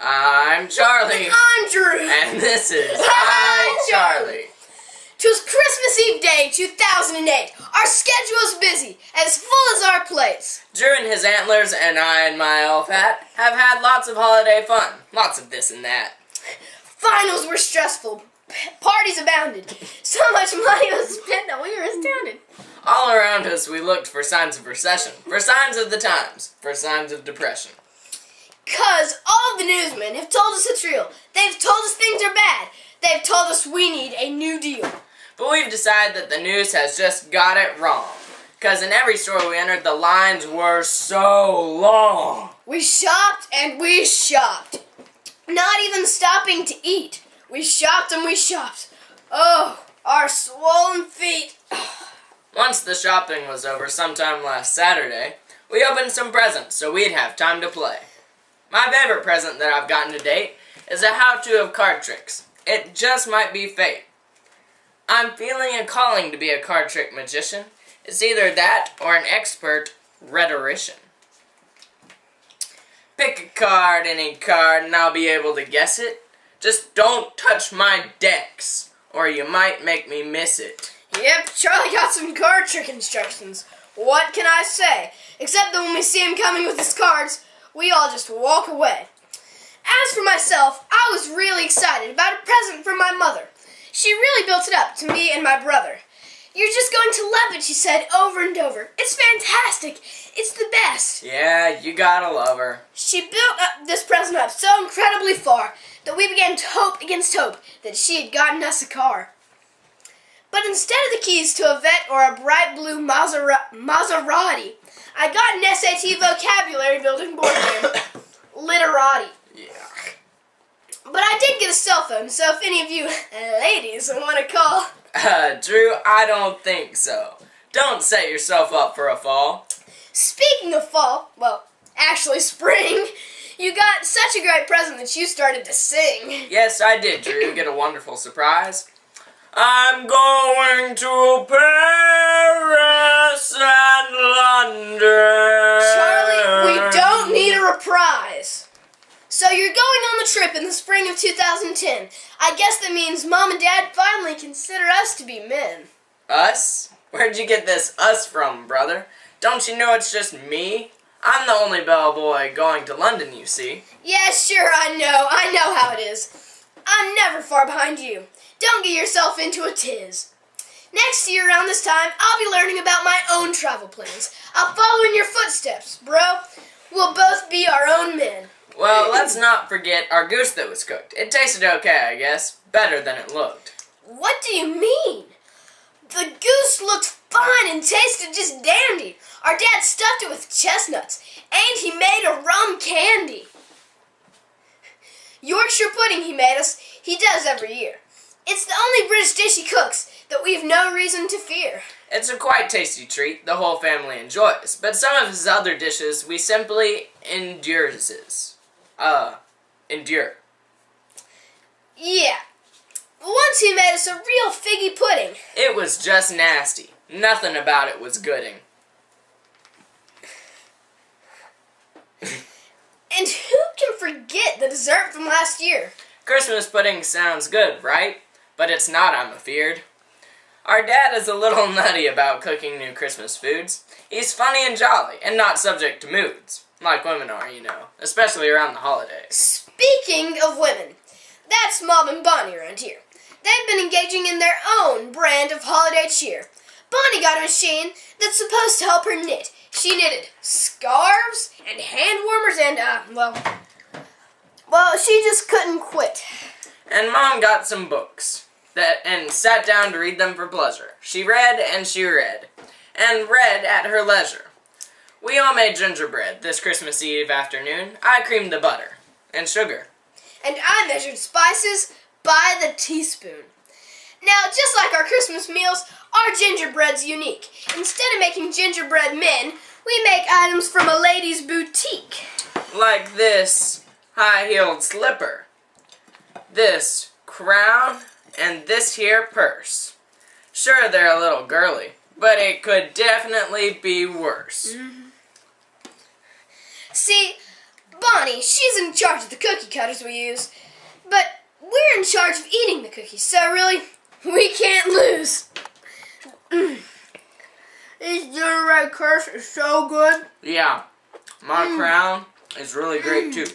I'm Charlie. And I'm Drew. And this is iCharlie. 'Twas Christmas Eve day, 2008. Our schedule was busy, as full as our plates. Drew and his antlers and I in my elf hat have had lots of holiday fun. Lots of this and that. Finals were stressful. Parties abounded. So much money was spent that we were astounded. All around us we looked for signs of recession, for signs of the times, for signs of depression. 'Cause all of the newsmen have told us it's real. They've told us things are bad. They've told us we need a new deal. But we've decided that the news has just got it wrong. 'Cause in every store we entered, the lines were so long. We shopped and we shopped. Not even stopping to eat. We shopped and we shopped. Oh, our swollen feet. Once the shopping was over sometime last Saturday, we opened some presents so we'd have time to play. My favorite present that I've gotten to date is a how-to of card tricks. It just might be fate. I'm feeling a calling to be a card trick magician. It's either that or an expert rhetorician. Pick a card, any card, and I'll be able to guess it. Just don't touch my decks, or you might make me miss it. Yep, Charlie got some card trick instructions. What can I say? Except that when we see him coming with his cards, we all just walk away. As for myself, I was really excited about a present from my mother. She really built it up to me and my brother. You're just going to love it, she said over and over. It's fantastic. It's the best. Yeah, you gotta love her. She built up this present up so incredibly far that we began to hope against hope that she had gotten us a car. But instead of the keys to a vet or a bright blue Maserati, I got an SAT vocabulary building board game. Literati. Yeah. But I did get a cell phone, so if any of you ladies want to call... Drew, I don't think so. Don't set yourself up for a fall. Speaking of fall, well, actually spring, you got such a great present that you started to sing. Yes, I did, Drew. Get a wonderful surprise. I'm going to Paris and London. Charlie, we don't need a reprise. So you're going on the trip in the spring of 2010. I guess that means Mom and Dad finally consider us to be men. Us? Where'd you get this us from, brother? Don't you know it's just me? I'm the only bellboy going to London, you see. Yeah, sure, I know how it is. I'm never far behind you. Don't get yourself into a tiz. Next year around this time, I'll be learning about my own travel plans. I'll follow in your footsteps, bro. We'll both be our own men. Well, let's not forget our goose that was cooked. It tasted okay, I guess. Better than it looked. What do you mean? The goose looked fine and tasted just dandy. Our dad stuffed it with chestnuts, and he made a rum candy. Yorkshire pudding he made us, he does every year. It's the only British dish he cooks that we've no reason to fear. It's a quite tasty treat the whole family enjoys, but some of his other dishes we simply endure. Yeah. Once he made us a real figgy pudding. It was just nasty. Nothing about it was gooding. And who can forget the dessert from last year? Christmas pudding sounds good, right? But it's not, I'm afeared. Our dad is a little nutty about cooking new Christmas foods. He's funny and jolly, and not subject to moods. Like women are, you know, especially around the holidays. Speaking of women, that's Mom and Bonnie around here. They've been engaging in their own brand of holiday cheer. Bonnie got a machine that's supposed to help her knit. She knitted scarves and hand warmers and, well, she just couldn't quit. And Mom got some books and sat down to read them for pleasure. She read and she read, and read at her leisure. We all made gingerbread this Christmas Eve afternoon. I creamed the butter and sugar. And I measured spices by the teaspoon. Now, just like our Christmas meals, our gingerbread's unique. Instead of making gingerbread men, we make items from a lady's boutique. Like this high-heeled slipper, this crown, and this here purse. Sure, they're a little girly, but it could definitely be worse. See, Bonnie, she's in charge of the cookie cutters we use. But we're in charge of eating the cookies, so really, we can't lose. This gingerbread crust is so good. Yeah, my crown is really great too.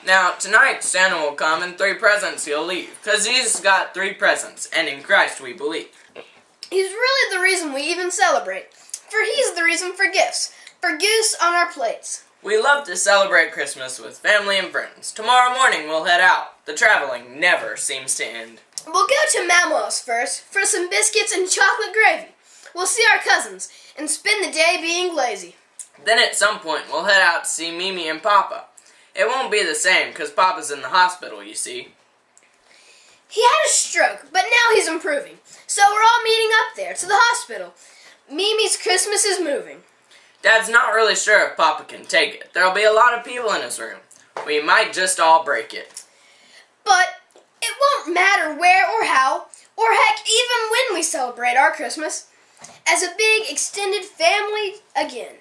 Now, tonight Santa will come and 3 presents he'll leave, because he's got 3 presents, and in Christ we believe. He's really the reason we even celebrate, for he's the reason for gifts, for goose on our plates. We love to celebrate Christmas with family and friends. Tomorrow morning we'll head out. The traveling never seems to end. We'll go to Mammo's first for some biscuits and chocolate gravy. We'll see our cousins and spend the day being lazy. Then at some point we'll head out to see Mimi and Papa. It won't be the same because Papa's in the hospital, you see. He had a stroke, but now he's improving. So we're all meeting up there to the hospital. Mimi's Christmas is moving. Dad's not really sure if Papa can take it. There'll be a lot of people in his room. We might just all break it. But it won't matter where or how, or heck, even when we celebrate our Christmas, as a big extended family again.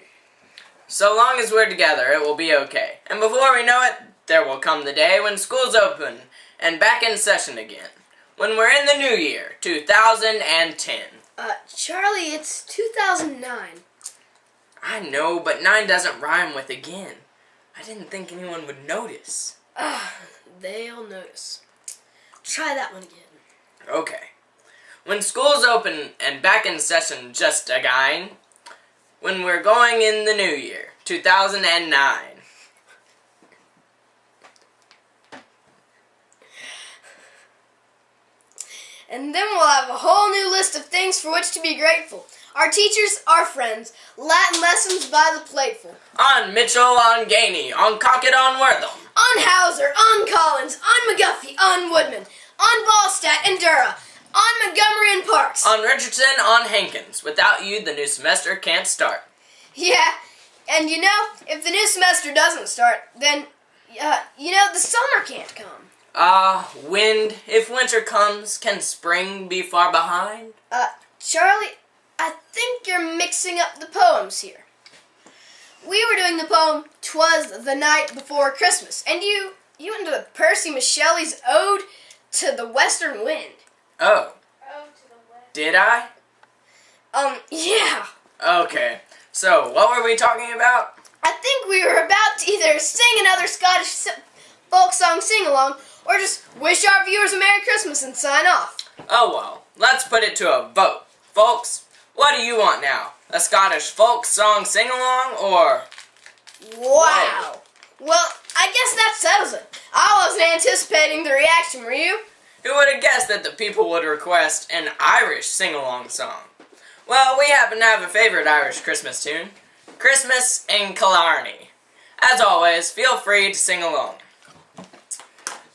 So long as we're together, it will be okay. And before we know it, there will come the day when school's open and back in session again. When we're in the new year, 2010. Charlie, it's 2009. I know, but 9 doesn't rhyme with again. I didn't think anyone would notice. They'll notice. Try that one again. Okay. When school's open and back in session just again. When we're going in the new year, 2009. And then we'll have a whole new list of things for which to be grateful. Our teachers, our friends, Latin lessons by the plateful. On Mitchell, on Gainey, on Cockett, on Wortham. On Hauser, on Collins, on McGuffey, on Woodman, on Ballstat and Dura, on Montgomery and Parks. On Richardson, on Hankins. Without you, the new semester can't start. Yeah, and you know, if the new semester doesn't start, then, the summer can't come. Wind, if winter comes, can spring be far behind? Charlie, I think you're mixing up the poems here. We were doing the poem, 'Twas the Night Before Christmas, and you went into Percy Shelley's Ode to the Western Wind. Oh. Ode to the West. Did I? Yeah. Okay. So, what were we talking about? I think we were about to either sing another Scottish folk song sing-along, or just wish our viewers a Merry Christmas and sign off. Oh well, let's put it to a vote. Folks, what do you want now? A Scottish folk song sing-along, or... Wow. Well, I guess that settles it. I wasn't anticipating the reaction, were you? Who would have guessed that the people would request an Irish sing-along song? Well, we happen to have a favorite Irish Christmas tune. Christmas in Killarney. As always, feel free to sing along.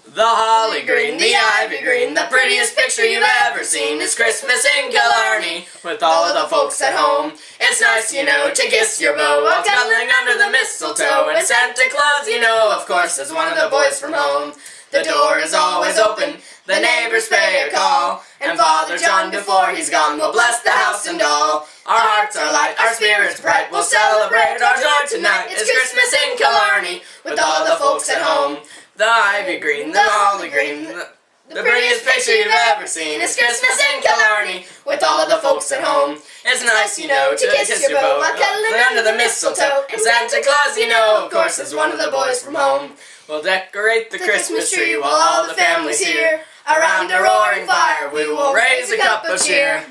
The holly green, the ivy green, the prettiest picture you've ever seen is Christmas in Killarney. With all of the folks at home, it's nice, you know, to kiss your beau while cuddling under the mistletoe. And Santa Claus, you know, of course, is one of the boys from home. The door is always open, the neighbors pay a call, and Father John, before he's gone, will bless the house and all. Our hearts are light, our spirits bright, we'll celebrate our joy tonight. It's Christmas in Killarney, with all the folks at home. The ivy green, the holly green, the prettiest picture you've ever seen is Christmas in Killarney, with all of the folks at home. It's nice, you know, to kiss your beau while cuddling under the mistletoe. And Santa Claus, you know, of course, is one of the boys from home. We'll decorate the Christmas tree while all the family's here. Around a roaring fire, we will raise a cup of cheer.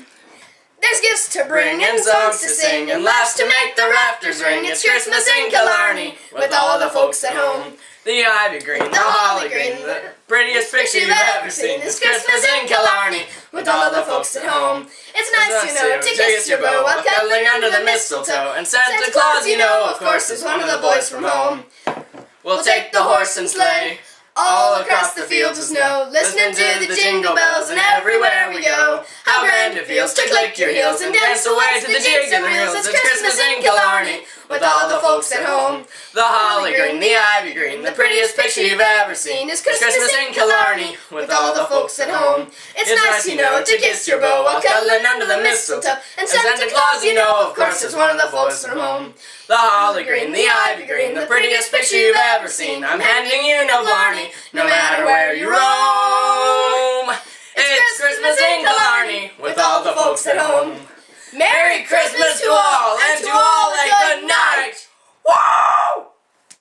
There's gifts to bring and songs to sing and laughs to make the rafters ring. It's Christmas in Killarney, with all the folks at home. The ivy green, the holly green, the prettiest picture you've ever seen is Christmas in Killarney, with all the folks at home. It's nice, you know, to kiss your beau while cuddling under the mistletoe. And Santa Claus, you know, of course, is one of the boys from home. We'll take the horse and sleigh all across the fields of snow, listening to the jingle bells, and everywhere we go, how grand it feels to click your heels and dance away to the jigs and reels. It's Christmas in Killarney, with all the folks at home. The holly green, the ivy green, the prettiest picture you've ever seen. It's Christmas in Killarney with all the folks at home. It's nice, you know, to kiss your beau while cuddling under the mistletoe. And Santa Claus, you know, of course, is one of the folks at home. The holly green, the ivy green, the prettiest picture you've ever seen. I'm handing you no blarney, no matter where you roam. It's Christmas in Killarney with all the folks at home. Merry Christmas to all!